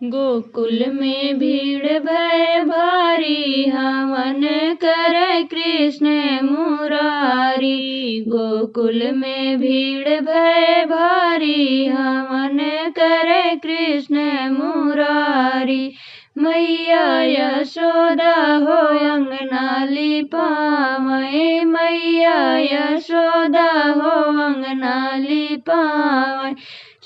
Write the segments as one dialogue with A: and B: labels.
A: गोकुल में भीड़ भय भारी, हवन करे कृष्ण मुरारी। गोकुल में भीड़ भय भारी, हवन करे कृष्ण मुरारी। मैया यशोदा हो अंगना लिपावै, मैया यशोदा हो अंगना लिपावै।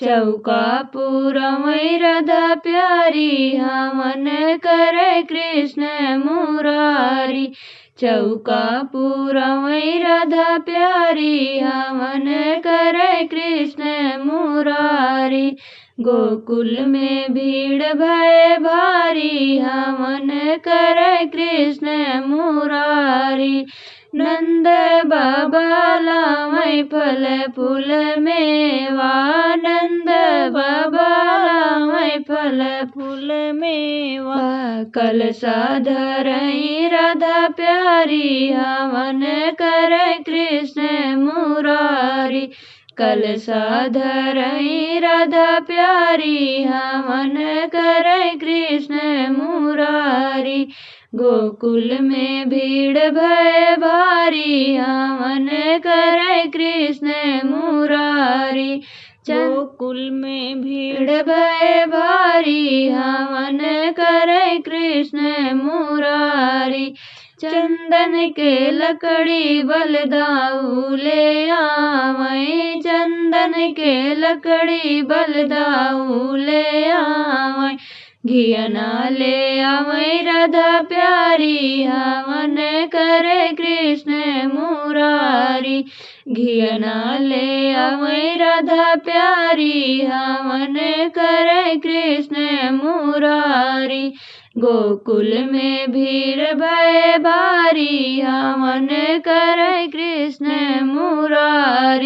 A: चौका पुरवै राधा प्यारी, हवन करे कृष्ण मुरारी। चौका पुरवै राधा प्यारी, हवन करे कृष्ण मुरारी। गोकुल में भीड़ भय भारी, हवन करे कृष्ण मुरारी। नंद बाबा लावै फल फूल मेवा, नंद बाबा लावै फल फूल मेवा। कलशा धरै राधा प्यारी, हवन करे कृष्ण मुरारी। कलशा धरै राधा प्यारी, हवन करे कृष्ण मुरारी। गोकुल में भीड़ भय भारी, हवन करे कृष्ण मुरारी। गोकुल में भीड़ भय भारी, हवन करे कृष्ण मुरारी। चंदन के लकड़ी बलदाऊ ले आवै, चंदन के लकड़ी बलदाऊ ले आवै। घियना ले आवै राधा प्यारी, हवन करे कृष्ण मुरारी। घियना ले आवै राधा प्यारी, हवन करे कृष्ण मुरारी। गोकुल में भीड़ भय भारी, हवन करे कृष्ण मुरारी।